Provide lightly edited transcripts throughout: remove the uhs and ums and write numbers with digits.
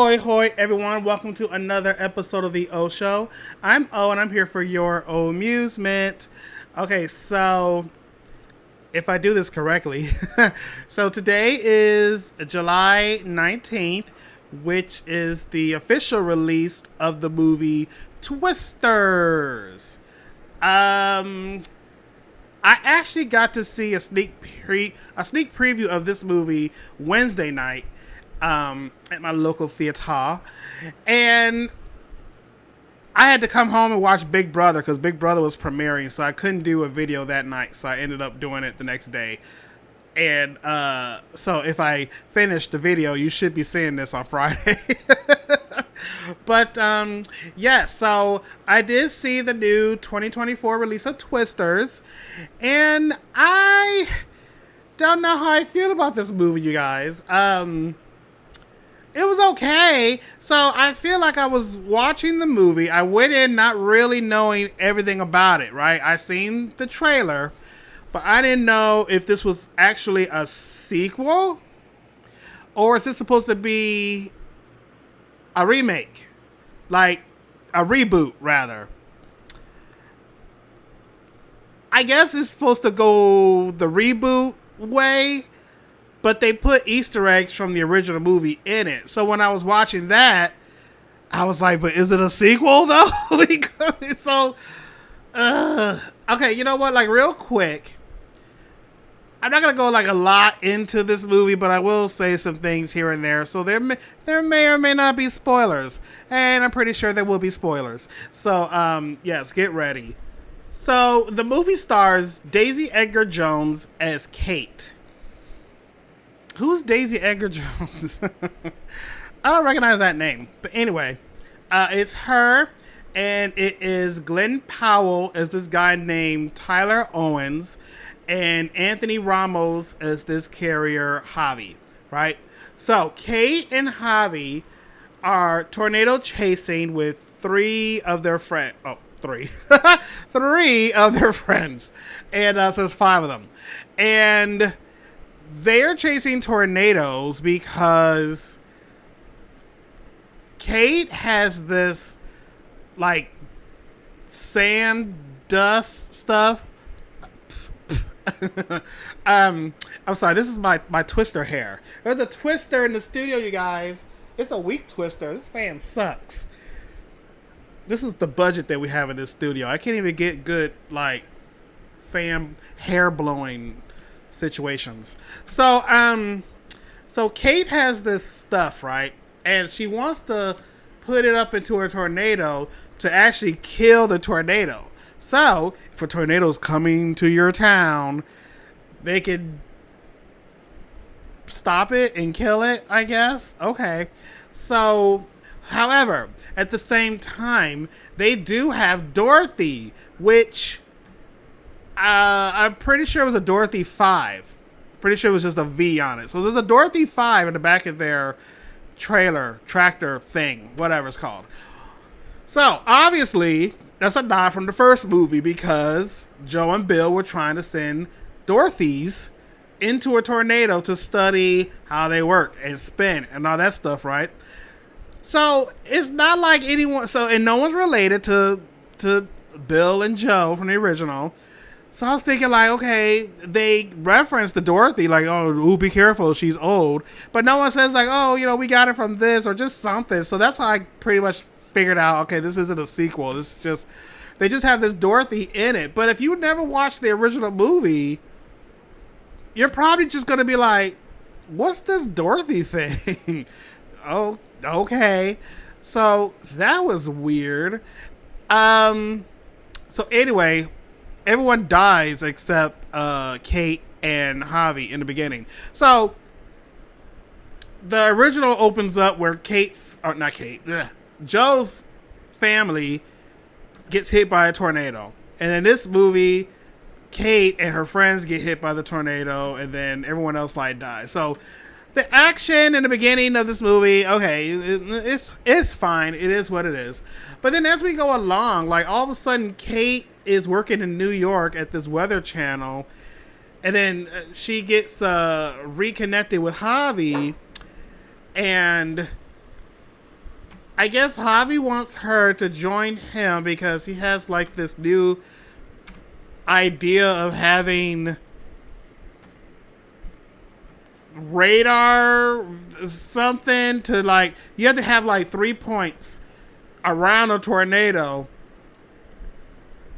Ahoy, hoy, everyone. Welcome to another episode of The O Show. I'm O, and I'm here for your amusement. Okay, so if I do this correctly, so today is July 19th, which is the official release of the movie Twisters. I actually got to see a sneak preview of this movie Wednesday night at my local theater, and I had to come home and watch Big Brother because Big Brother was premiering, so I couldn't do a video that night, so I ended up doing it the next day. And so if I finish the video, you should be seeing this on Friday. But yeah, so I did see the new 2024 release of Twisters, and I don't know how I feel about this movie, you guys. It was okay. So I feel like I was watching the movie. I went in not really knowing everything about it, right? I seen the trailer, but I didn't know if this was actually a sequel or is this supposed to be a remake, like a reboot, rather. I guess it's supposed to go the reboot way, but they put Easter eggs from the original movie in it. So when I was watching that, I was like, but is it a sequel though? So, okay, you know what? Like real quick, I'm not gonna go like a lot into this movie, but I will say some things here and there. So there may or may not be spoilers, and I'm pretty sure there will be spoilers. So yes, get ready. So the movie stars Daisy Edgar Jones as Kate. Who's Daisy Edgar Jones? I don't recognize that name, but anyway, it's her, and it is Glenn Powell as this guy named Tyler Owens, and Anthony Ramos as this carrier, Javi, right? So, Kate and Javi are tornado chasing with three of their friends. Oh, three. Three of their friends. And so there's five of them. And they're chasing tornadoes because Kate has this, like, sand dust stuff. I'm sorry, this is my twister hair. There's a twister in the studio, you guys. It's a weak twister. This fan sucks. This is the budget that we have in this studio. I can't even get good, like, fan hair blowing situations. So Kate has this stuff, right? And she wants to put it up into a tornado to actually kill the tornado. So, if a tornado's coming to your town, they could stop it and kill it, I guess. Okay. So, however, at the same time, they do have Dorothy, which I'm pretty sure it was a Dorothy 5. Pretty sure it was just a V on it. So, there's a Dorothy 5 in the back of their tractor thing, whatever it's called. So, obviously, that's a nod from the first movie because Joe and Bill were trying to send Dorothy's into a tornado to study how they work and spin and all that stuff, right? So it's not like anyone. So and no one's related to Bill and Joe from the original. So I was thinking like, okay, they referenced the Dorothy like, oh, ooh, be careful, she's old, but no one says like, oh, you know, we got it from this or just something. So that's how I pretty much figured out, okay, this isn't a sequel. This is just, they just have this Dorothy in it. But if you never watched the original movie, you're probably just going to be like, what's this Dorothy thing? Oh, okay. So that was weird. So anyway, everyone dies except Kate and Javi in the beginning. So the original opens up where Joe's family gets hit by a tornado. And in this movie, Kate and her friends get hit by the tornado, and then everyone else like dies. So the action in the beginning of this movie, okay, it's fine. It is what it is. But then as we go along, like all of a sudden Kate is working in New York at this weather channel, and then she gets reconnected with Javi, and I guess Javi wants her to join him because he has like this new idea of having radar something to like you have to have like 3 points around a tornado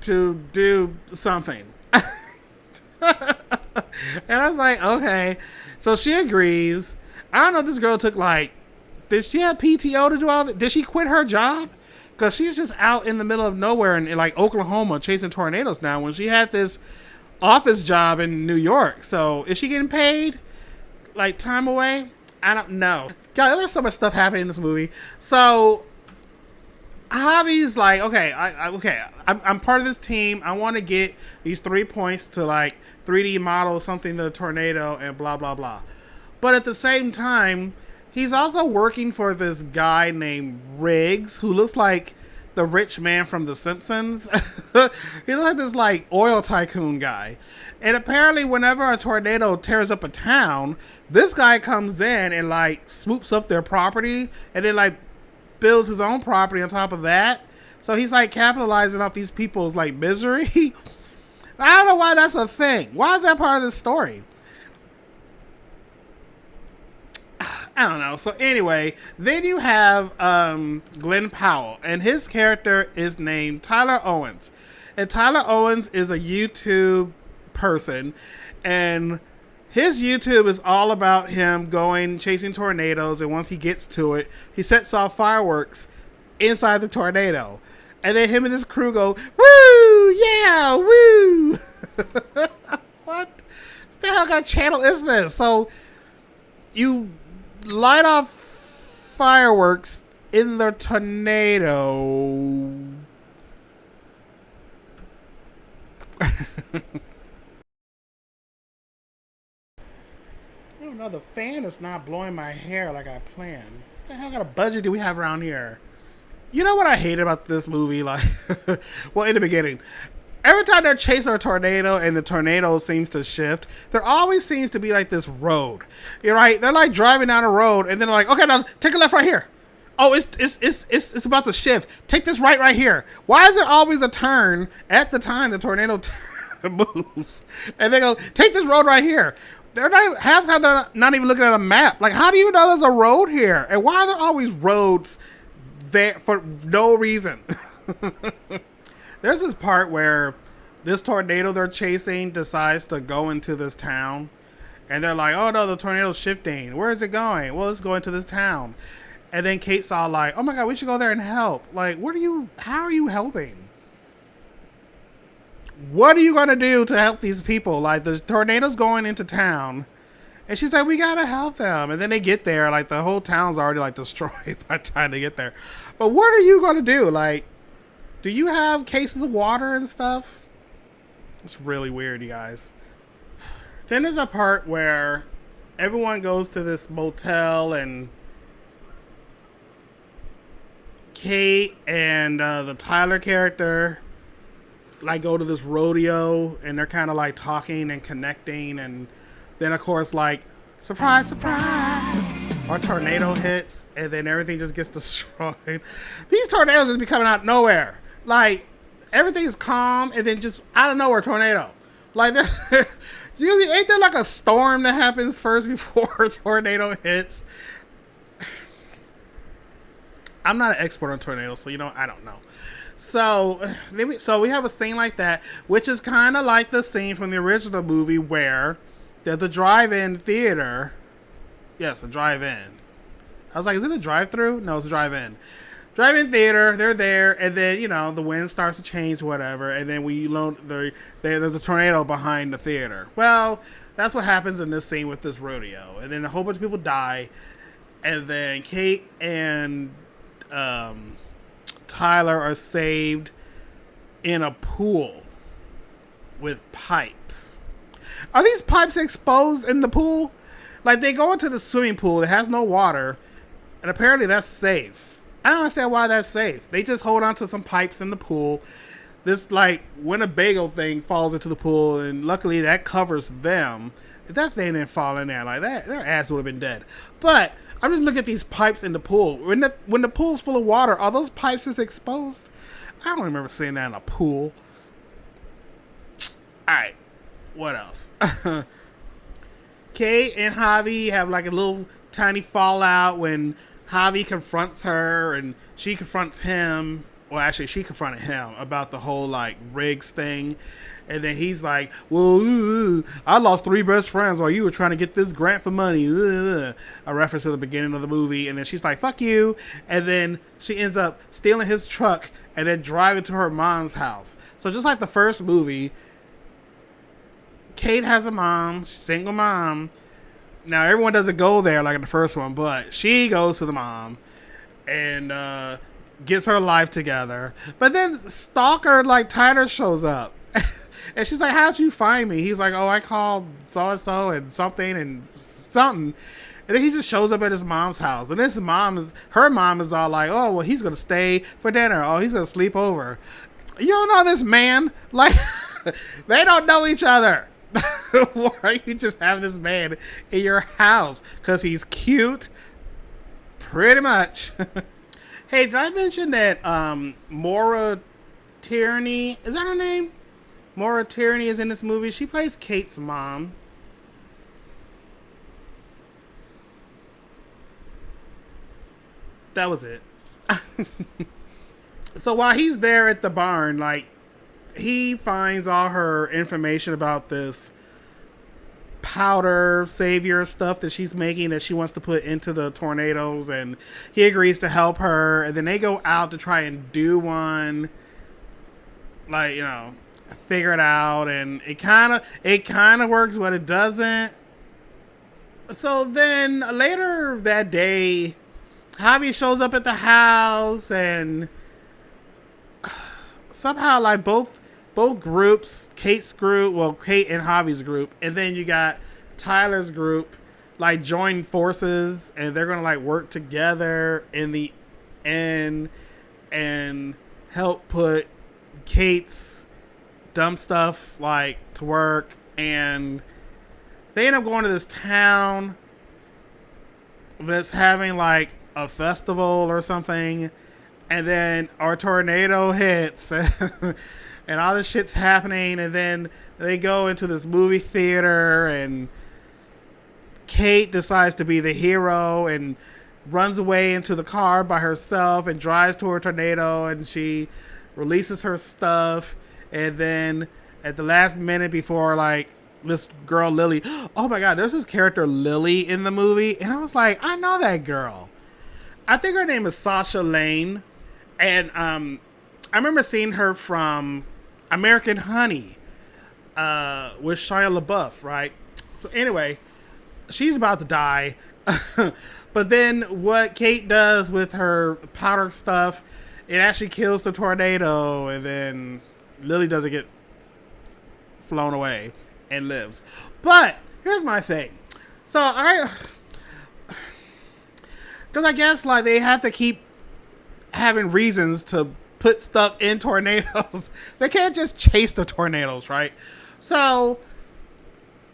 to do something. And I was like, okay. So she agrees. I don't know if this girl took like, did she have PTO to do all that? Did she quit her job? Because she's just out in the middle of nowhere in like Oklahoma chasing tornadoes now when she had this office job in New York. So is she getting paid like time away? I don't know. God, there's so much stuff happening in this movie. So Javi's like, okay, I'm part of this team. I want to get these 3 points to like 3D model something the tornado and blah blah blah. But at the same time, he's also working for this guy named Riggs, who looks like the rich man from The Simpsons. He looks like this like oil tycoon guy. And apparently, whenever a tornado tears up a town, this guy comes in and like swoops up their property and then like builds his own property on top of that. So he's like capitalizing off these people's like misery. I don't know why that's a thing. Why is that part of the story? I don't know. So anyway, then you have Glenn Powell, and his character is named Tyler Owens. And Tyler Owens is a YouTube person, and his YouTube is all about him going chasing tornadoes, and once he gets to it, he sets off fireworks inside the tornado. And then him and his crew go, woo, yeah, woo. What the hell kind of channel is this? So you light off fireworks in the tornado. I don't know, the fan is not blowing my hair like I planned. What the hell kind of budget do we have around here? You know what I hate about this movie? Like, well, in the beginning, every time they're chasing a tornado and the tornado seems to shift, there always seems to be like this road. You're right. They're like driving down a road and then they're like, okay, now take a left right here. Oh, it's about to shift. Take this right here. Why is there always a turn at the time the tornado moves? And they go, take this road right here. They're not half the time they're not even looking at a map. Like, how do you know there's a road here? And why are there always roads there for no reason? There's this part where this tornado they're chasing decides to go into this town. And they're like, oh no, the tornado's shifting. Where is it going? Well, it's going to this town. And then Kate's all like, oh my God, we should go there and help. Like, how are you helping? What are you going to do to help these people? Like, the tornado's going into town. And she's like, we got to help them. And then they get there. Like, the whole town's already, like, destroyed by the time they get there. But what are you going to do? Like, do you have cases of water and stuff? It's really weird, you guys. Then there's a part where everyone goes to this motel and Kate and the Tyler character like go to this rodeo and they're kind of like talking and connecting, and then of course like surprise surprise a tornado hits and then everything just gets destroyed. These tornadoes just be coming out of nowhere. Like everything is calm and then just out of nowhere tornado. Like usually ain't there like a storm that happens first before a tornado hits? I'm not an expert on tornadoes, so I don't know. So we have a scene like that, which is kind of like the scene from the original movie where there's a drive-in theater. Yes, a drive-in. I was like, is it a drive-through? No, it's a drive-in. Drive-in theater, they're there, and then, the wind starts to change, whatever, and then there's a tornado behind the theater. Well, that's what happens in this scene with this rodeo. And then a whole bunch of people die, and then Kate and Tyler are saved in a pool with pipes. Are these pipes exposed in the pool? Like, they go into the swimming pool that has no water, and apparently that's safe. I don't understand why that's safe. They just hold on to some pipes in the pool. This, like, Winnebago thing falls into the pool, and luckily that covers them. If that thing didn't fall in there like that, their ass would have been dead. But I'm just looking at these pipes in the pool. When the pool's full of water, are those pipes just exposed? I don't remember seeing that in a pool. All right, what else? Kate and Javi have like a little tiny fallout when Javi confronts her and she confronts him. Well, actually, she confronted him about the whole like Riggs thing. And then he's like, well, I lost 3 best friends while you were trying to get this grant for money. A reference to the beginning of the movie. And then she's like, fuck you. And then she ends up stealing his truck and then driving to her mom's house. So just like the first movie, Kate has a mom, single mom. Now, everyone doesn't go there like in the first one, but she goes to the mom and gets her life together. But then Stalker, like, Tyler shows up. And she's like, how'd you find me? He's like, oh, I called so-and-so and something and something. And then he just shows up at his mom's house. And her mom is all like, oh, well, he's going to stay for dinner. Oh, he's going to sleep over. You don't know this man. Like, they don't know each other. Why are you just having this man in your house? Because he's cute? Pretty much. Hey, did I mention that Maura Tierney, is that her name? Maura Tierney is in this movie. She plays Kate's mom. That was it. So while he's there at the barn, like, he finds all her information about this powder savior stuff that she's making that she wants to put into the tornadoes, and he agrees to help her, and then they go out to try and do one, like, you know, figure it out, and it kind of works, but it doesn't. So then later that day, Javi shows up at the house, and somehow like both groups, Kate's group, well, Kate and Javi's group, and then you got Tyler's group, like join forces, and they're gonna like work together in the end and help put Kate's dumb stuff like to work. And they end up going to this town that's having like a festival or something, and then our tornado hits. And all this shit's happening, and then they go into this movie theater, and Kate decides to be the hero and runs away into the car by herself and drives to a tornado, and she releases her stuff. And then at the last minute before, like, this girl Lily, oh my god, there's this character Lily in the movie, and I was like, I know that girl. I think her name is Sasha Lane, and I remember seeing her from American Honey with Shia LaBeouf, right? So anyway, she's about to die. But then what Kate does with her powder stuff, it actually kills the tornado, and then Lily doesn't get flown away and lives. But here's my thing. So because I guess like they have to keep having reasons to put stuff in tornadoes. They can't just chase the tornadoes, right? So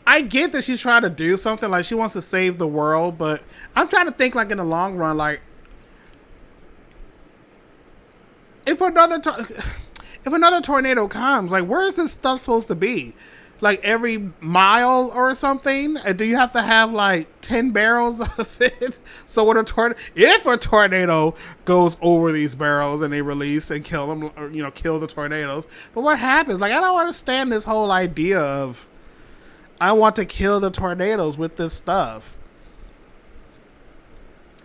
I get that she's trying to do something, like she wants to save the world, but I'm trying to think like in the long run, like if another tornado comes, like where is this stuff supposed to be? Like every mile or something? And do you have to have like 10 barrels of it? So when if a tornado goes over these barrels and they release and kill them, or, you know, kill the tornadoes. But what happens? Like, I don't understand this whole idea of I want to kill the tornadoes with this stuff.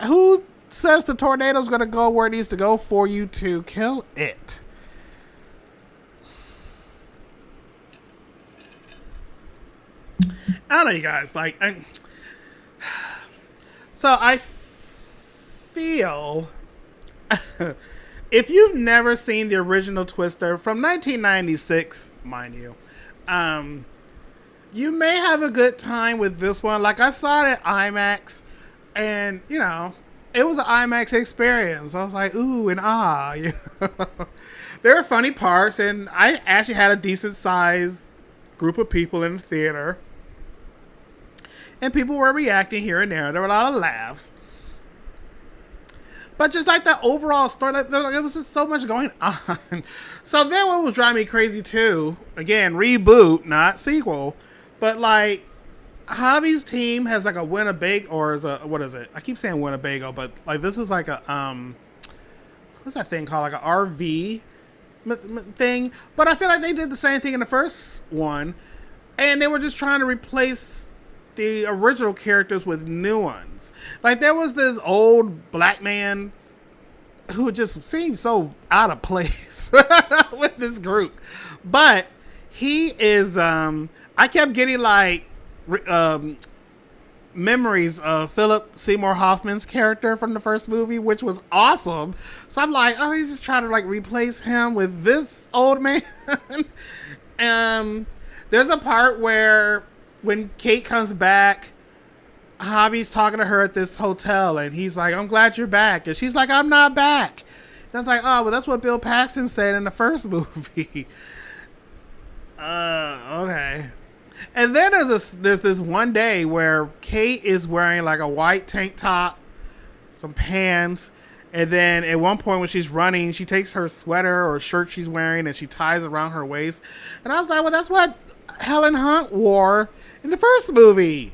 Who says the tornado's going to go where it needs to go for you to kill it? I don't know, you guys. Like, so I feel if you've never seen the original Twister from 1996, mind you, you may have a good time with this one. Like, I saw it at IMAX, and you know, it was an IMAX experience. I was like, ooh and ah. You know? There are funny parts, and I actually had a decent sized group of people in the theater. and people were reacting here and there. There were a lot of laughs. But just like the overall story, like, it was just so much going on. So then what was driving me crazy too, again, reboot, not sequel, but like Javi's team has like a Winnebago, or is a, what is it? I keep saying Winnebago, but like this is like a, what's that thing called? Like an RV thing. But I feel like they did the same thing in the first one, and they were just trying to replace the original characters with new ones. Like there was this old black man who just seemed so out of place with this group, but he is I kept getting like memories of Philip Seymour Hoffman's character from the first movie, which was awesome. So I'm like, oh, he's just trying to like replace him with this old man. There's a part where when Kate comes back, Javi's talking to her at this hotel, and he's like, I'm glad you're back. And she's like, I'm not back. And I was like, oh, well, that's what Bill Paxton said in the first movie. Okay. And then there's this one day where Kate is wearing like a white tank top, some pants, and then at one point when she's running, she takes her sweater or shirt she's wearing and she ties it around her waist. And I was like, well, that's what Helen Hunt wore in the first movie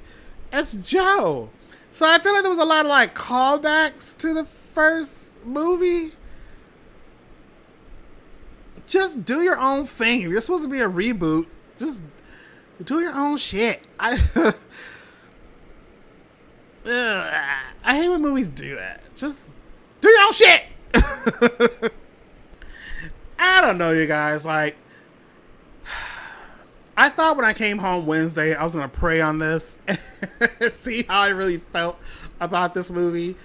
as Joe. So I feel like there was a lot of like callbacks to the first movie. Just do your own thing. If you're supposed to be a reboot, just do your own shit. I hate when movies do that. Just do your own shit. I don't know, you guys. Like, I thought when I came home Wednesday, I was going to pray on this and see how I really felt about this movie.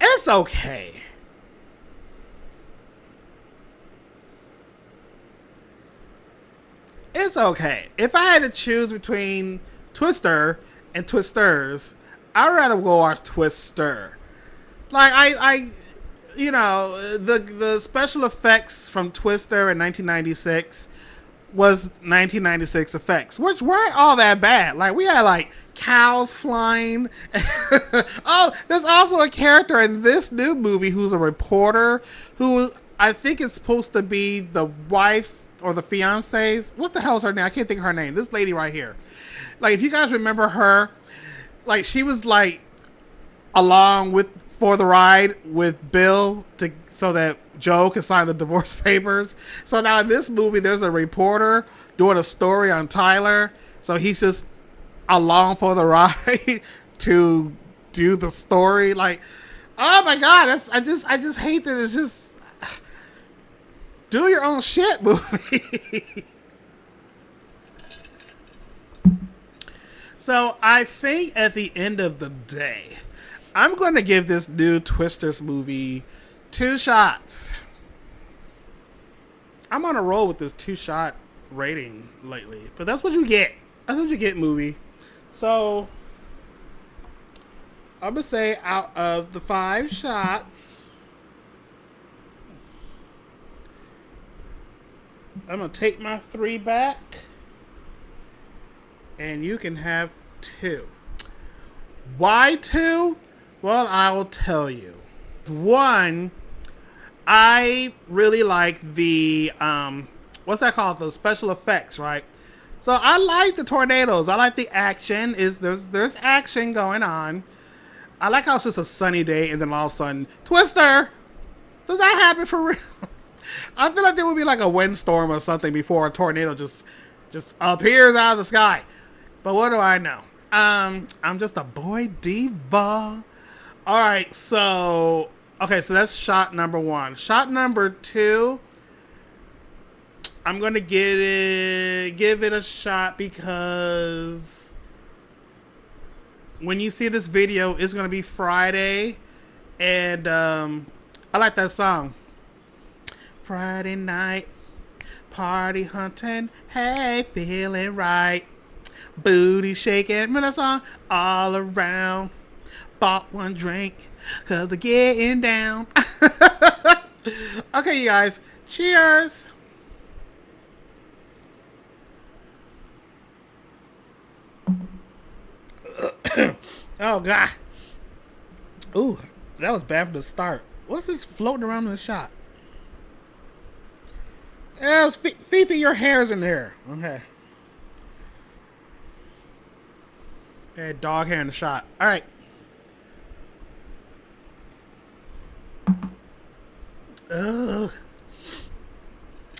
It's okay. It's okay. If I had to choose between Twister and Twisters, I'd rather go watch Twister. Like, I you know, the special effects from Twister in 1996 was 1996 effects, which weren't all that bad. Like, we had like cows flying. Oh, there's also a character in this new movie who's a reporter who I think is supposed to be the wife's or the fiance's. What the hell is her name? I can't think of her name. This lady right here. Like, if you guys remember her, like, she was like along with for the ride with Bill to so that Joe could sign the divorce papers. So now in this movie, there's a reporter doing a story on Tyler. So he's just along for the ride to do the story. Like, oh my God, I just hate that it's just do your own shit movie. So I think at the end of the day, I'm going to give this new Twisters movie 2 shots. I'm on a roll with this 2-shot rating lately, but that's what you get. That's what you get, movie. So I'm going to say out of the 5 shots, I'm going to take my 3 back, and you can have 2. Why 2? Well, I will tell you. 1, I really like the, what's that called? The special effects, right? So I like the tornadoes. I like the action. There's action going on. I like how it's just a sunny day and then all of a sudden, Twister! Does that happen for real? I feel like there would be like a windstorm or something before a tornado just appears out of the sky. But what do I know? I'm just a boy diva. All right, so so that's shot number 1. Shot number 2, I'm gonna give it a shot because when you see this video, it's gonna be Friday, and I like that song. Friday night, party hunting, hey, feeling right, booty shaking, remember that song? All around. Bought 1 drink, cause they're getting down. Okay, you guys. Cheers. Oh God. Ooh, that was bad from the start. What's this floating around in the shot? Yeah, Fifi, your hair's in there. Okay. Yeah, dog hair in the shot. All right. Ugh.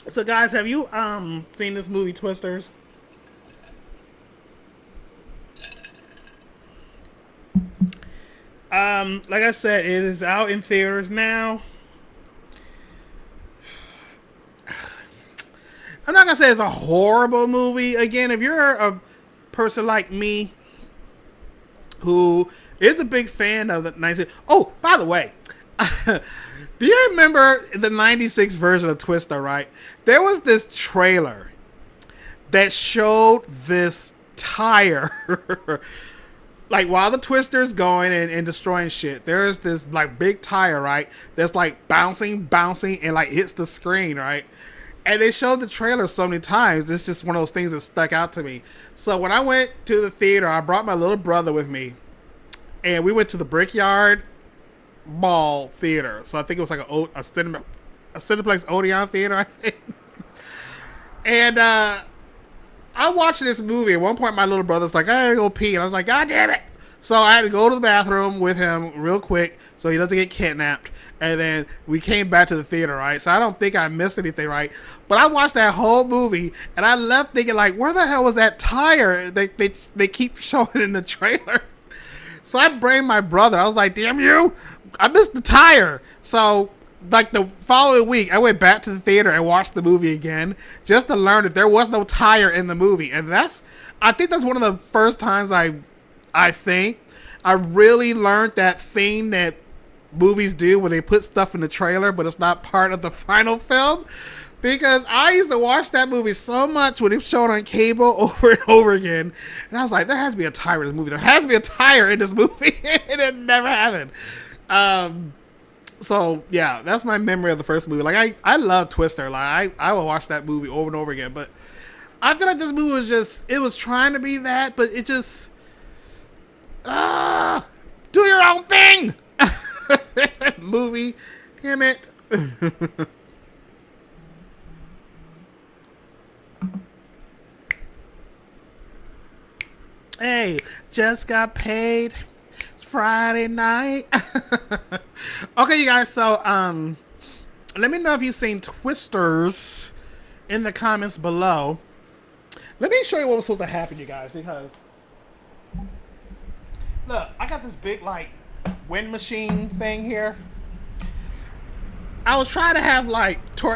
So, guys, have you seen this movie Twisters? Like I said, it is out in theaters now. I'm not gonna say it's a horrible movie. Again, if you're a person like me who is a big fan of the 96. Oh, by the way, do you remember the 96 version of Twister, right? There was this trailer that showed this tire. Like while the Twister's going and destroying shit, there's this like big tire, right? That's like bouncing, and like hits the screen, right? And they showed the trailer so many times. It's just one of those things that stuck out to me. So when I went to the theater, I brought my little brother with me, and we went to the Brickyard Mall Theater. So I think it was like a Cineplex Odeon Theater, I think. And I watched this movie. At one point, my little brother's like, I gotta go pee. And I was like, God damn it. So I had to go to the bathroom with him real quick so he doesn't get kidnapped. And then we came back to the theater, right? So I don't think I missed anything, right? But I watched that whole movie, and I left thinking, like, where the hell was that tire they keep showing in the trailer? So I blamed my brother. I was like, damn you, I missed the tire. So like the following week, I went back to the theater and watched the movie again just to learn that there was no tire in the movie. And I think that's one of the first times I think I really learned that thing that movies do when they put stuff in the trailer, but it's not part of the final film. Because I used to watch that movie so much when it was shown on cable over and over again. And I was like, there has to be a tire in this movie. There has to be a tire in this movie. And it never happened. So, yeah, that's my memory of the first movie. Like, I love Twister. Like, I will watch that movie over and over again. But I feel like this movie was just, it was trying to be that, but it just, do your own thing. Movie. Damn it. Hey, just got paid. It's Friday night. Okay, you guys, so let me know if you've seen Twisters in the comments below. Let me show you what was supposed to happen, you guys, because look, I got this big like wind machine thing here. I was trying to have like I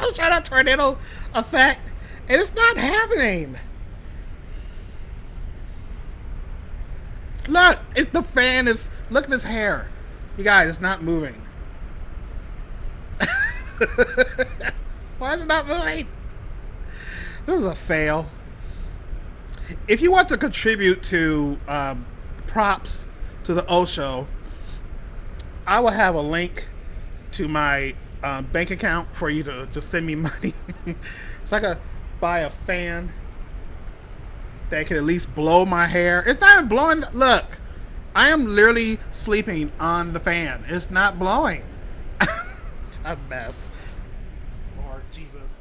was trying to have tornado effect, and it's not happening. Look, it's the fan is, look at this hair. You guys, it's not moving. Why is it not moving? This is a fail. If you want to contribute to props to the O Show, I will have a link to my bank account for you to just send me money. So I could buy a fan that can at least blow my hair. It's not blowing. Look, I am literally sleeping on the fan. It's not blowing. It's a mess. Lord Jesus.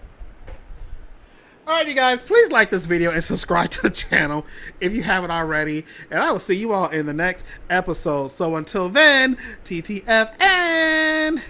Alright, you guys, please like this video and subscribe to the channel if you haven't already. And I will see you all in the next episode. So until then, TTFN.